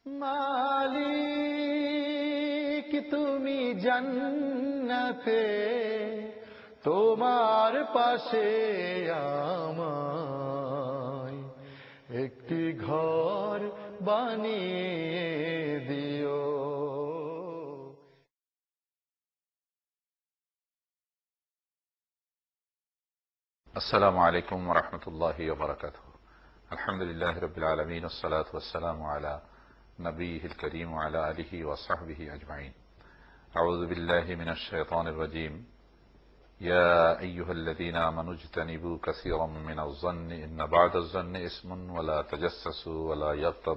মালিক তুমি জান্নাতে, তোমার পাশে আমায় একটি ঘর বানিয়ে দিও। السلام عليكم ورحمة الله وبركاته. الحمد لله رب العالمين والصلاة والسلام على نبيه الكريم وعلى آله وصحبه أجمعين. أعوذ بالله من الشيطان الرجيم. يا أيها الذين آمنوا اجتنبوا كثيرا من الظن إن بعض الظن إثم ولا تجسسوا ولا يغتب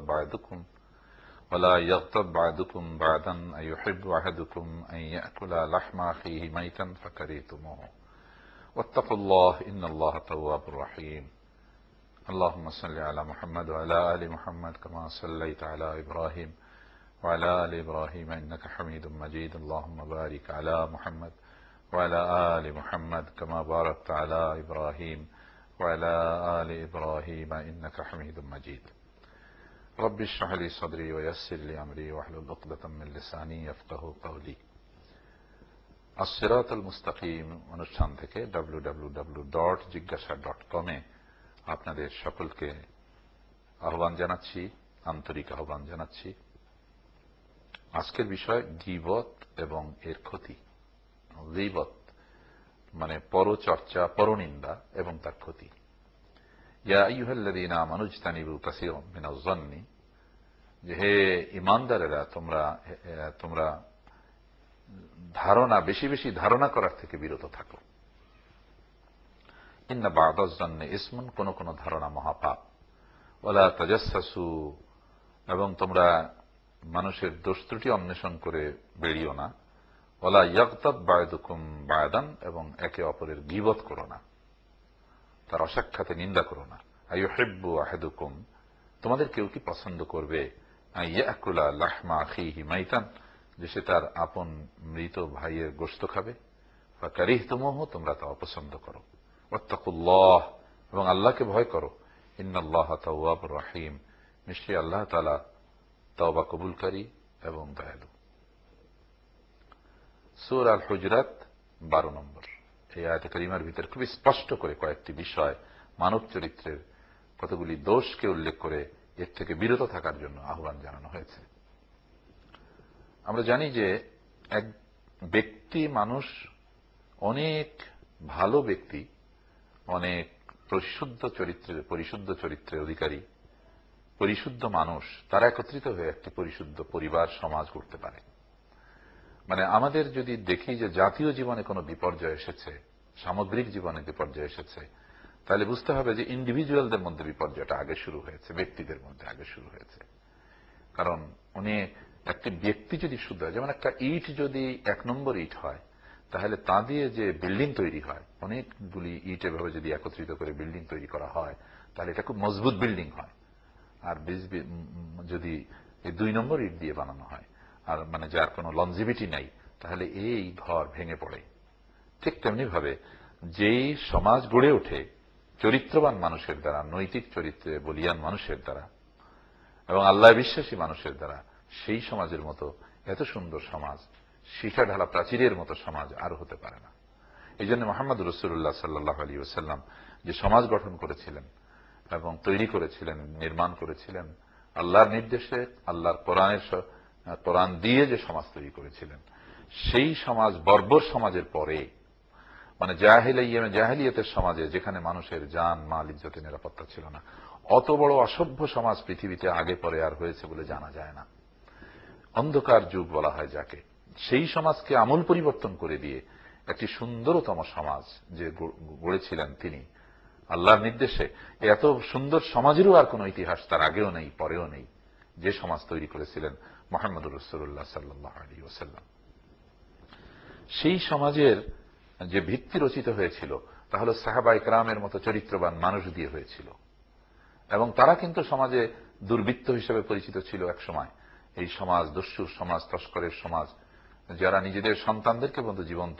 بعضكم بعضا أيحب أحدكم أن يأكل لحم أخيه ميتا فكرهتموه واتقوا الله إن الله تواب رحيم. اللهم صل على محمد وعلى آل محمد كما صليت على إبراهيم وعلى آل إبراهيم إنك حميد مجيد. اللهم بارك على محمد وعلى آل محمد كما باركت على إبراهيم وعلى آل إبراهيم إنك حميد مجيد. رب اشرح لي صدري ويسر لي أمري واحلل عقدة من لساني يفقهوا قولي. আসসিরাতুল মুস্তাকিম অনুষ্ঠান থেকে www.jigyasa.com এ আপনাদের সকলকে আহ্বান জানাচ্ছি, আন্তরিক আহ্বান জানাচ্ছি। আজকের বিষয় গীবত এবং এর ক্ষতি। গীবত মানে পরচর্চা, পরনিন্দা এবং তার ক্ষতি। ইয়া আইয়ুহাল্লাযীনা আমানু ইজতানিবু কাসীরাম মিনাজ যন্নি, যে হে ঈমানদারেরা তোমরা ধারণা, বেশি বেশি ধারণা করার থেকে বিরত থাকো। ইন্না বা'দাজ যন্নি ইসমুন, কোন কোন ধারণা মহাপাপ। ওয়ালা তাজাসসু, এবং তোমরা মানুষের দোষ ত্রুটি অন্বেষণ করে বেরিও না। ওয়ালা ইয়াগতাব বা'দুকুম বা'দান, এবং একে অপরের গীবত করো না, তার অসাক্ষাতে নিন্দা করো না। আইয়ুহিব্বু আহাদুকুম, তোমাদের কেউ কি পছন্দ করবে ইয়াকুলা লাহমা আখিহি মাইতান, যে সে তার আপন মৃত ভাইয়ের গোশত খাবে। ফাকারিহতুমুহু, তোমরা তা অপছন্দ করো। ওয়াত্তাকুল্লাহ, এবং আল্লাহকে ভয় করো। ইন্নাল্লাহা তাওয়াবুর রহিম, নিশ্চয়ই আল্লাহ তাআলা তওবা কবুলকারী এবং দয়ালু। সূরা আল হুজরাত 12 নম্বর। এই আয়াতে কারিমার ভিতরে খুব স্পষ্ট করে কয়েকটি বিষয়, মানব চরিত্রের কতগুলি দোষকে উল্লেখ করে এর থেকে বিরত থাকার জন্য আহ্বান জানানো হয়েছে। আমরা জানি যে এক ব্যক্তি, মানুষ, অনেক ভালো ব্যক্তি, অনেক পরিশুদ্ধ চরিত্রের অধিকারী, পরিশুদ্ধ মানুষ, তারা একত্রিত হয়ে একটি পরিশুদ্ধ পরিবার, সমাজ গড়তে পারে। মানে আমাদের যদি দেখি যে জাতীয় জীবনে কোনো বিপর্যয় এসেছে, সামগ্রিক জীবনে বিপর্যয় এসেছে, তাহলে বুঝতে হবে যে ইন্ডিভিজুয়ালদের মধ্যে বিপর্যয়টা আগে শুরু হয়েছে, ব্যক্তিদের মধ্যে আগে শুরু হয়েছে। কারণ একটি ব্যক্তি যদি শুদ্ধ হয়, যেমন একটা ইট যদি 1 নম্বর ইট হয়, তাহলে তা দিয়ে যে বিল্ডিং তৈরি হয়, অনেকগুলি ইট এভাবে যদি একত্রিত করে বিল্ডিং তৈরি করা হয়, তাহলে এটা খুব মজবুত বিল্ডিং হয়। আর যদি 2 নম্বর ইট দিয়ে বানানো হয়, আর মানে যার কোনো লনজিভিটি নাই, তাহলে এই ঘর ভেঙে পড়ে। ঠিক তেমনি ভাবে যেই সমাজ গড়ে ওঠে চরিত্রবান মানুষের দ্বারা, নৈতিক চরিত্রে বলিয়ান মানুষের দ্বারা এবং আল্লাহ বিশ্বাসী মানুষের দ্বারা, সেই সমাজের মতো এত সুন্দর সমাজ, শিখা ঢালা প্রাচীরের মতো সমাজ আর হতে পারে না। এই জন্য মুহাম্মদ রাসূলুল্লাহ সাল্লাল্লাহু আলাইহি ওয়াসাল্লাম যে সমাজ গঠন করেছিলেন এবং তৈরি করেছিলেন, নির্মাণ করেছিলেন, আল্লাহর নির্দেশে, আল্লাহর কোরআন দিয়ে যে সমাজ তৈরি করেছিলেন, সেই সমাজ বর্বর সমাজের পরে, মানে জাহেলিয়াতের সমাজে, যেখানে মানুষের জান, মাল, ইজ্জতের নিরাপত্তা ছিল না, অত বড় অসভ্য সমাজ পৃথিবীতে আগে পরে আর হয়েছে বলে জানা যায় না। অন্ধকার যুগ বলা হয় যাকে। সেই সমাজকে আমূল পরিবর্তন করে দিয়ে একটি সুন্দরতম সমাজ যে গড়েছিলেন তিনি আল্লাহর নির্দেশে, এত সুন্দর সমাজেরও আর কোন ইতিহাস তার আগেও নেই, পরেও নেই, যে সমাজ তৈরি করেছিলেন মুহাম্মদুর রাসূলুল্লাহ সাল্লাল্লাহু আলাইহি ওয়াসাল্লাম। সেই সমাজের যে ভিত্তি রচিত হয়েছিল তা হলো সাহাবায়ে কেরামের মতো চরিত্রবান মানুষ দিয়ে হয়েছিল, এবং তারা কিন্তু সমাজে দুর্বৃত্ত হিসেবে পরিচিত ছিল এক সময়। এই সমাজ দস্যুর সমাজ, তস্করের সমাজ, যারা নিজেদের সন্তানদেরকে বন্ধু জীবন্ত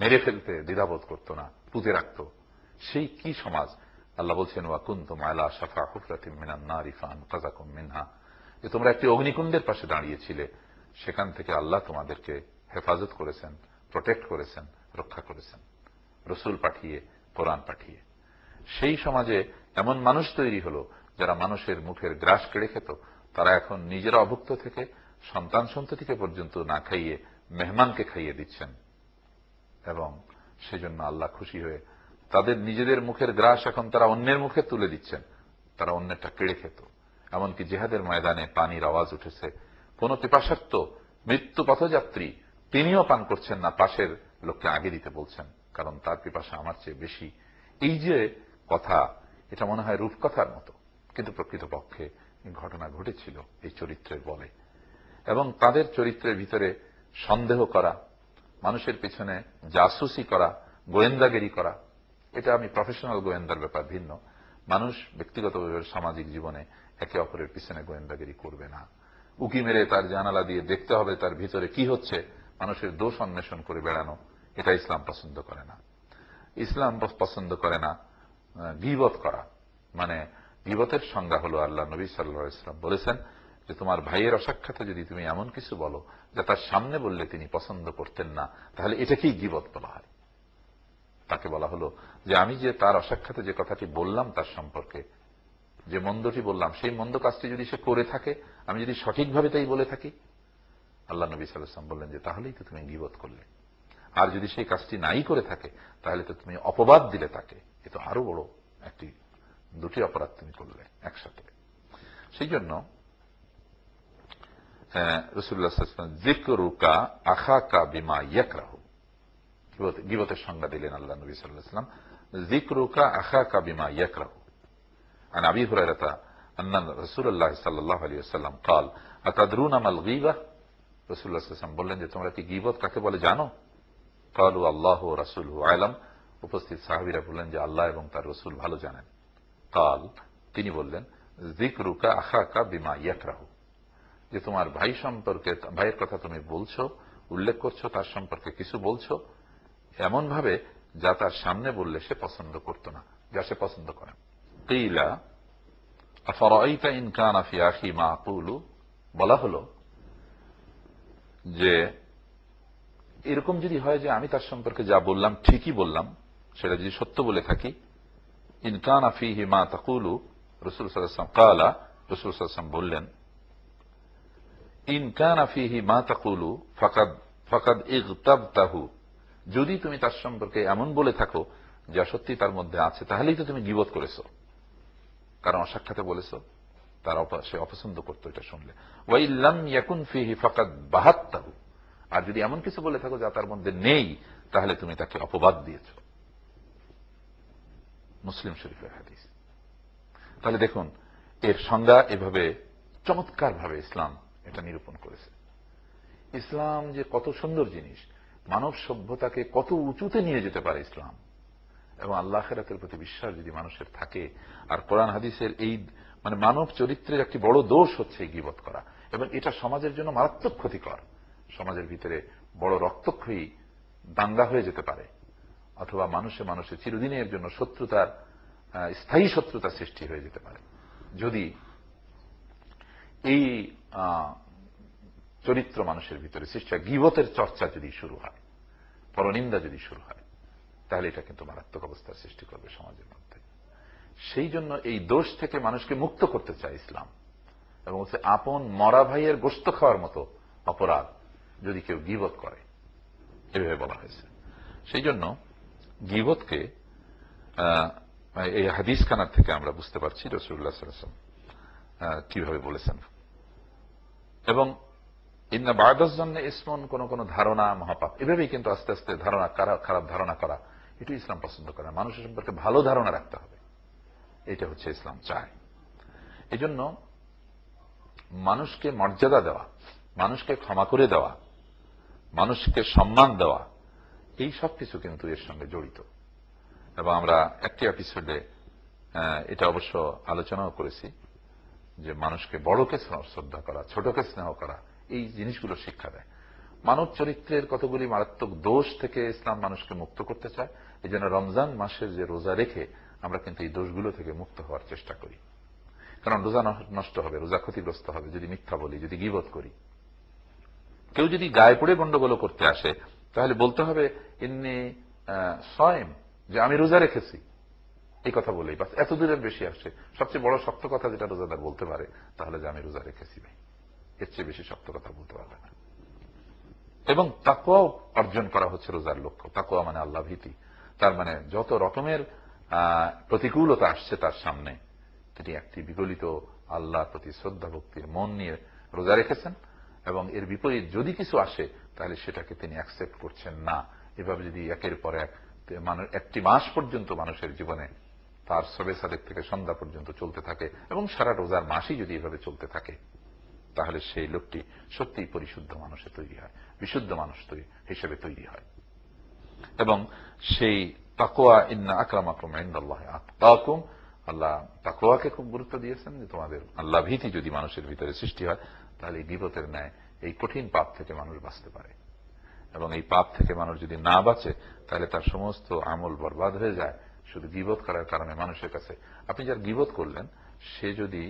মেরে ফেলতে দ্বিধাবোধ করত না, পুঁতে রাখত। সেই কি সমাজ? আল্লাহ বলছেন ওয়া কুনতুম আলা শাফা হুফরাতিন মিনান নারি ফাআনকাযাকুম মিনহা, যে তোমরা একটি অগ্নিকুণ্ডের পাশে দাঁড়িয়েছিলে, সেখান থেকে আল্লাহ তোমাদেরকে হেফাজত করেছেন, প্রোটেক্ট করেছেন, রক্ষা করেছেন রসুল পাঠিয়ে, কোরআন পাঠিয়ে। সেই সমাজে এমন মানুষ তৈরি হলো যারা মানুষের মুখের গ্রাস কেড়ে খেত, তারা এখন নিজেরা অভুক্ত থেকে সন্তান সন্ততিকে পর্যন্ত না খাইয়ে মেহমানকে খাইয়ে দিচ্ছেন। এবং সেজন্য আল্লাহ খুশি হয়ে তাদের নিজেদের মুখের গ্রাস এখন তারা অন্যের মুখে তুলে দিচ্ছেন। তারা অন্যেরটা কেড়ে খেত। এমনকি জিহাদের ময়দানে পানির আওয়াজ উঠেছে, কোন পিপাসার্ত মৃত্যু পথযাত্রী তিনিও পান করছেন না, পাশের লোককে আগে দিতে বলছেন, কারণ তার পিপাসা আমার চেয়ে বেশি। এই যে কথা, এটা মনে হয় রূপকথার মতো, কিন্তু প্রকৃতপক্ষে ঘটনা ঘটেছিল এই চরিত্রের বলে। এবং তাদের চরিত্রের ভিতরে সন্দেহ করা, মানুষের পিছনে জাসুসি করা, গোয়েন্দাগিরি করা, এটা আমি প্রফেশনাল গোয়েন্দার ব্যাপার ভিন্ন। মানুষ ব্যক্তিগতভাবে সামাজিক জীবনে একে অপরের পিছনে গোয়েন্দাগিরি করবে না। উকি মেরে তার জানালা দিয়ে দেখতে হবে তার ভিতরে কি হচ্ছে, মানুষের দোষ অন্বেষণ করে বেড়ানো, এটা ইসলাম পছন্দ করে না। ইসলাম পছন্দ করে না গীবত করা। মানে গীবতের সংজ্ঞা হলো, আল্লাহ নবী সাল্লাল্লাহু আলাইহি ওয়াসাল্লাম বলেছেন যে তোমার ভাইয়ের অসাক্ষাতে যদি তুমি এমন কিছু বলো যা তার সামনে বললে তিনি পছন্দ করতেন না, তাহলে এটাকেই গীবত বলা হয়। তাকে বলা হলো যে আমি যে তার অসাক্ষাতে যে কথাটি বললাম তার সম্পর্কে, যে মন্দটি বললাম, সেই মন্দ কাজটি যদি সে করে থাকে, আমি যদি সঠিকভাবে তাই বলে থাকি, আল্লাহ নবী সাল্লাল্লাহু আলাইহি ওয়াসাল্লাম বললেন যে তাহলেই তো তুমি গীবত করলে। আর যদি সেই কাজটি নাই করে থাকে, তাহলে তো তুমি অপবাদ দিলে তাকে। এ তো আরো বড় একটি, দুটি অপরাধ তুমি করলে একসাথে। সেই জন্য রাসূলুল্লাহ সাল্লাল্লাহু আলাইহি ওয়াসাল্লাম যিকরুকা আখাকা বিমা ইয়াকরাহু, গীবতের সংজ্ঞা দিলেন আল্লাহ নবী সাল্লাল্লাহু আলাইহি ওয়াসাল্লাম, যিকরুকা আখাকা বিমা ইয়াকরাহু। عن أبي هريرة أن رسول الله صلى الله عليه وسلم قال أتدرون ما الغيبة؟ رسول الله صلى الله عليه وسلم বললেন যে তোমরা কি গীবত কাকে বলে জানো? قالوا الله ورسوله أعلم। উপস্থিত সাহাবীরা বললেন যে আল্লাহ এবং তার রাসূল ভালো জানেন। قال, তিনি বললেন, যিকরুকা আখাকা বিমা ইয়াকরাহু, যে তোমার ভাই সম্পর্কে, ভাইয়ের কথা তুমি বলছো, উল্লেখ করছো, তার সম্পর্কে কিছু বলছো এমন ভাবে যা তার সামনে বললে সে পছন্দ করত না, যা সে পছন্দ করে। কিলা আফরাআইতা ইন কানা ফি আখি মা আকুলু, বলা হলো যে এরকম যদি হয় যে আমি তার সম্পর্কে যা বললাম ঠিকই বললাম, সেটা যদি সত্য বলে থাকি, ইন কানা ফিহি মা তাকুলু, রাসূল সাল্লাল্লাহু আলাইহি ওয়াসাল্লাম ক্বালা, রাসূল সাল্লাল্লাহু আলাইহি ওয়াসাল্লাম বললেন, ইন কানা ফিহি মা তাকুলু ফাকাদ ইগতাবতাহু, যদি তুমি তার সম্পর্কে এমন বলে থাকো যা সত্যি তার মধ্যে আছে, তাহলেই তো তুমি গীবত করেছো, কারণ অসাক্ষাতে বলেছো, তার সে অপছন্দ করতো এটা শুনলে। ওয়া ইল্লাম ইয়াকুন ফিহি ফাকাদ বাহাত্তাহু, আর যদি এমন কিছু বলে থাকো যা তার মধ্যে নেই, তাহলে তুমি তাকে অপবাদ দিয়েছো। মুসলিম শরীফের হাদিস। তাহলে দেখুন, এর সংজ্ঞা এভাবে চমৎকার ভাবে ইসলাম এটা নিরূপণ করেছে। ইসলাম যে কত সুন্দর জিনিস, মানব সভ্যতাকে কত উঁচুতে নিয়ে যেতে পারে ইসলাম। এবং আল্লাহ আখিরাতের প্রতি বিশ্বাস যদি মানুষের থাকে, আর কোরআন হাদিসের এই মানে মানব চরিত্রের একটি বড় দোষ হচ্ছে গীবত করা, এবং এটা সমাজের জন্য মারাত্মক ক্ষতিকর। সমাজের ভিতরে বড় রক্তক্ষয়ী দাঙ্গা হয়ে যেতে পারে, অথবা মানুষে মানুষে চিরদিনের জন্য শত্রুতার, স্থায়ী শত্রুতা সৃষ্টি হয়ে যেতে পারে, যদি এই চরিত্র মানুষের ভিতরে সৃষ্টি হয়। গীবতের চর্চা যদি শুরু হয়, পরনিন্দা যদি শুরু হয়, তাহলে এটা কিন্তু মারাত্মক অবস্থার সৃষ্টি করবে সমাজের মধ্যে। সেই জন্য এই দোষ থেকে মানুষকে মুক্ত করতে চায় ইসলাম, এবং হচ্ছে আপন মরা ভাইয়ের গোশত খাওয়ার মতো অপরাধ যদি কেউ গীবত করে, এভাবে বলা হয়েছে। সেই জন্য গীবতকে এই হাদিস খানার থেকে আমরা বুঝতে পারছি রাসূলুল্লাহ সাল্লাল্লাহু আলাইহি ওয়াসাল্লাম কিভাবে বলেছেন। এবং ইন্না বা'দাজ জন্নে ইসমন, কোন কোন ধারণা মহাপাপ, এভাবেই কিন্তু আস্তে আস্তে ধারণা, খারাপ ধারণা করা, এটাই ইসলাম পছন্দ করে। মানুষের সম্পর্কে ভালো ধারণা রাখতে হবে, এটা হচ্ছে ইসলাম চায়। এই জন্য মানুষকে মর্যাদা দেওয়া, মানুষকে ক্ষমা করে দেওয়া, মানুষকে সম্মান দেওয়া, এই সব কিছু কিন্তু এর সঙ্গে জড়িত। এবং আমরা একটি এপিসোডে এটা অবশ্য আলোচনাও করেছি যে মানুষকে বড়কে শ্রদ্ধা করা, ছোটকে স্নেহ করা, এই জিনিসগুলো শিক্ষা দেয়। মানব চরিত্রের কতগুলি মারাত্মক দোষ থেকে ইসলাম মানুষকে মুক্ত করতে চায়। এই জন্য রমজান মাসের যে রোজা রেখে আমরা কিন্তু এই দোষগুলো থেকে মুক্ত হওয়ার চেষ্টা করি। কারণ রোজা নষ্ট হবে, রোজা ক্ষতিগ্রস্ত হবে যদি মিথ্যা বলি, যদি গীবত করি। কেউ যদি গায়ে পড়ে গন্ডগোল করতে আসে তাহলে বলতে হবে ইন্নী সায়েম, যে আমি রোজা রেখেছি, এই কথা বলেই বাস। এত দূরের বেশি আসে। সবচেয়ে বড় শক্ত কথা যেটা রোজাদার বলতে পারে তাহলে যে আমি রোজা রেখেছি ভাই, এর চেয়ে বেশি শক্ত কথা বলতে পারবে না। এবং তাকওয়া অর্জন করা হচ্ছে রোজার লক্ষ্য। তাকওয়া মানে আল্লাহ ভীতি। তার মানে যত রকমের প্রতিকূলতা আসছে তার সামনে তিনি একটি বিগলিত আল্লাহর প্রতি শ্রদ্ধা ভক্তির মন নিয়ে রোজা রেখেছেন, এবং এর বিপরীত যদি কিছু আসে তাহলে সেটাকে তিনি অ্যাকসেপ্ট করছেন না। এভাবে যদি একের পর এক একটি মাস পর্যন্ত মানুষের জীবনে তার সবে সাদেক থেকে সন্ধ্যা পর্যন্ত চলতে থাকে, এবং সারা রোজার মাসই যদি এভাবে চলতে থাকে, তাহলে সেই লোকটি সত্যিই পরিশুদ্ধ মানুষে তৈরি হয়, বিশুদ্ধ মানুষ হিসেবে তৈরি হয়। এবং সেই তাকওয়া, ইন্না আকরামাকুম ইনদাল্লাহি আতকাকুম, আল্লাহ তাকওয়াকে খুব গুরুত্ব দিয়েছেন, যে তোমাদের আল্লাহ ভীতি যদি মানুষের ভিতরে সৃষ্টি হয় তাহলে এই গীবতের ন্যায় এই কঠিন পাপ থেকে মানুষ বাঁচতে পারে। এবং এই পাপ থেকে মানুষ যদি না বাঁচে তাহলে তার সমস্ত আমল বরবাদ হয়ে যায় শুধু গীবত করার কারণে। মানুষের কাছে আপনি যার গীবত করলেন সে যদি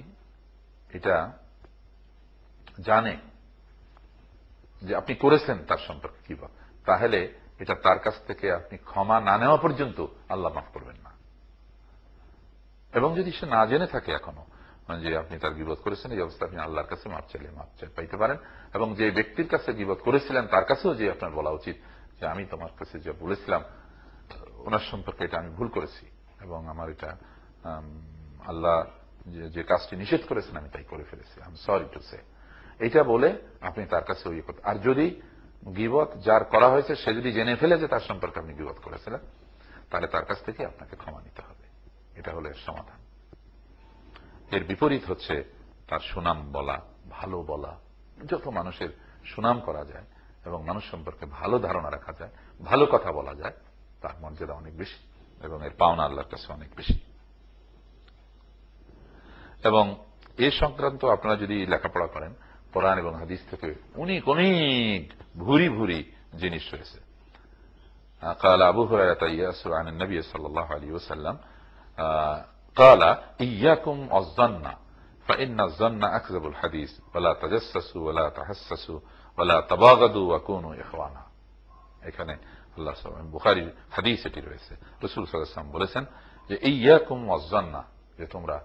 এটা জানে যে আপনি করেছেন তার সম্পর্কে গীবত, তাহলে এটা তার কাছ থেকে আপনি ক্ষমা না নেওয়া পর্যন্ত আল্লাহ মাফ করবেন না। এবং যদি সে না জেনে থাকে এখনো যে আপনি তার গীবত করেছেন, এই অবস্থা আপনি আল্লাহর কাছে মাফ চাইলে মাফ পাইতে পারেন। এবং যে ব্যক্তির কাছে গীবত করেছিলেন তার কাছেও যে আপনার বলা উচিত যে আমি তোমার কাছে যে বলেছিলাম ওনার সম্পর্কে এটা আমি ভুল করেছি, এবং আমার এটা আল্লাহ যে কাজটি নিষেধ করেছেন আমি তাই করে ফেলেছি, I am sorry to say, এইটা বলে আপনি তার কাছে ওই করতে। আর যদি গীবত যার করা হয়েছে সে যদি জেনে ফেলে যে তার সম্পর্কে আপনি গীবত করেছিলেন, তাহলে তার কাছ থেকে আপনাকে ক্ষমা নিতে হবে। এটা হলো এর সমাধান। এর বিপরীত হচ্ছে তার সুনাম বলা, ভালো বলা। যত মানুষের সুনাম করা যায় এবং মানুষ সম্পর্কে ভালো ধারণা রাখা যায়, ভালো কথা বলা যায়, তার মর্যাদা অনেক বেশি এবং এর পাওনা আল্লাহর কাছে অনেক বেশি। এবং এ সংক্রান্ত আপনারা যদি লেখাপড়া করেন কোরআন এবং হাদিস থেকে অনেক অনেক ভুরি ভুরি জিনিস রয়েছে। قال أبو هريرة يسأل عن النبي صلى الله عليه وسلم قال إياكم الظن فإن الظن أكذب الحديث ولا تجسسوا ولا تحسسوا ولا تباغضوا وكونوا إخوانا। এখানে আল্লাহ বুখারীর হাদিস এটি রয়েছে। রাসূল সাল্লাল্লাহু আলাইহি ওয়াসাল্লাম বলেছেন যে ইয়াকুম ওয়াজ-যান্না, যে তোমরা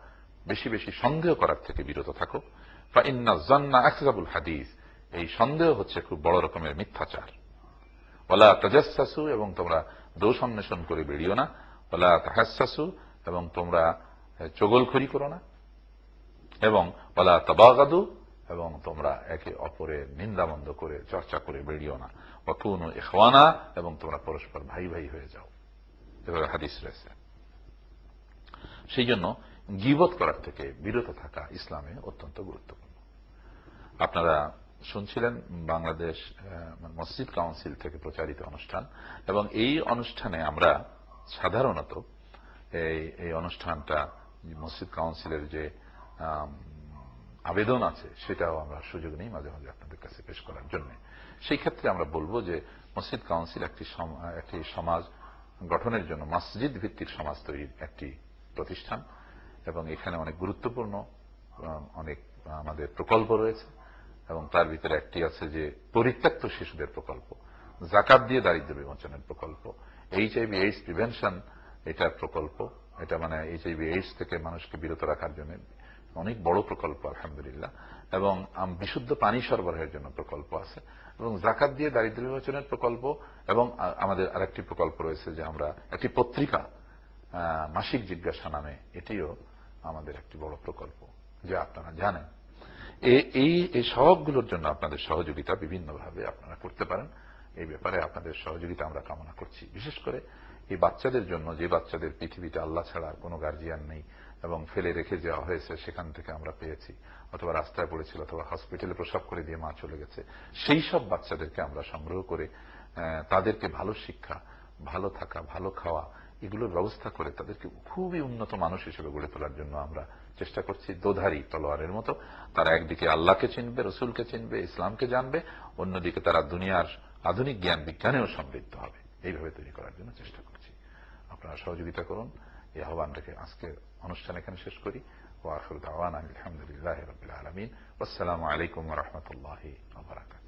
বেশি বেশি সন্দেহ করার থেকে বিরত থাকো। ফাইন্না যান্না আকযাবুল হাদিস, এই সন্দেহ হচ্ছে খুব বড় রকমের মিথ্যাচার। ওয়ালা তাজাসসাসু, এবং তোমরা দোষ অন্বেষণ করে বেরিও না। ওয়ালা তাহাসসাসু, এবং তোমরা চগলখড়ি করো না। এবং ওয়ালা তাবাগাদু, এবং তোমরা একে অপরের নিন্দামন্দ করে চর্চা করে বেরিও না। ওয়া কুনু ইখওয়ানা, এবং তোমরা পরস্পর ভাই ভাই হয়ে যাও। এভাবে হাদিস রয়েছে। সেই জন্য গীবত করার থেকে বিরত থাকা ইসলামে অত্যন্ত গুরুত্বপূর্ণ। আপনারা শুনছিলেন বাংলাদেশ মসজিদ কাউন্সিল থেকে প্রচারিত অনুষ্ঠান, এবং এই অনুষ্ঠানে আমরা সাধারণত এই অনুষ্ঠানটা মসজিদ কাউন্সিলের যে আবেদন আছে সেটাও আমরা সুযোগ নেই মাঝে মাঝে আপনাদের কাছে পেশ করার জন্য। সেই ক্ষেত্রে আমরা বলবো যে মসজিদ কাউন্সিল একটি সমাজ গঠনের জন্য মসজিদ ভিত্তিক সমাজ তৈরির একটি প্রতিষ্ঠান, এবং এখানে অনেক গুরুত্বপূর্ণ অনেক আমাদের প্রকল্প রয়েছে। এবং তার ভিতরে একটি আছে যে পরিত্যক্ত শিশুদের প্রকল্প, যাকাত দিয়ে দারিদ্র্য বিমোচনের প্রকল্প, এইচআইভি এইডস প্রিভেনশন এটার প্রকল্প। এটা মানে এইচআইভি এইডস থেকে মানুষকে বিরত রাখার জন্য অনেক বড় প্রকল্প আলহামদুলিল্লাহ। এবং বিশুদ্ধ পানি সরবরাহের জন্য প্রকল্প আছে, এবং যাকাত দিয়ে দারিদ্র্য বিমোচনের প্রকল্প। এবং আমাদের আরেকটি প্রকল্প রয়েছে যে আমরা একটি পত্রিকা মাসিক জিজ্ঞাসা নামে, এটিও আমাদের একটি বড় প্রকল্প যা আপনারা জানেন। এই সবগুলোর জন্য আপনাদের সহযোগিতা বিভিন্নভাবে আপনারা করতে পারেন। এই ব্যাপারে আপনাদের সহযোগিতা আমরা কামনা করছি। বিশেষ করে এই বাচ্চাদের জন্য, যে বাচ্চাদের পৃথিবীতে আল্লাহ ছাড়া আর কোনো গার্জিয়ান নেই এবং ফেলে রেখে যাওয়া হয়েছে, সেখান থেকে আমরা পেয়েছি, অথবা রাস্তায় পড়েছিল, অথবা হসপিটালে প্রসব করে দিয়ে মা চলে গেছে, সেই সব বাচ্চাদেরকে আমরা সংগ্রহ করে তাদেরকে ভালো শিক্ষা, ভালো থাকা, ভালো খাওয়া, এগুলোর ব্যবস্থা করে তাদেরকে খুবই উন্নত মানুষ হিসেবে গড়ে তোলার জন্য আমরা চেষ্টা করছি। দোধারী তলোয়ারের মতো তারা একদিকে আল্লাহকে চিনবে, রসুলকে চিনবে, ইসলামকে জানবে, অন্যদিকে তারা দুনিয়ার আধুনিক জ্ঞান বিজ্ঞানেও সমৃদ্ধ হবে। এইভাবে তৈরি করার জন্য চেষ্টা করছি। আপনারা সহযোগিতা করুন। এই আহ্বান রেখে আজকে অনুষ্ঠান এখানে শেষ করি। ওয়া আখিরু দাওয়ানা আলহামদুলিল্লাহি রাব্বিল আলামিন। আসসালামু আলাইকুম ওয়া রাহমাতুল্লাহি ওয়া বারাকাতুহু।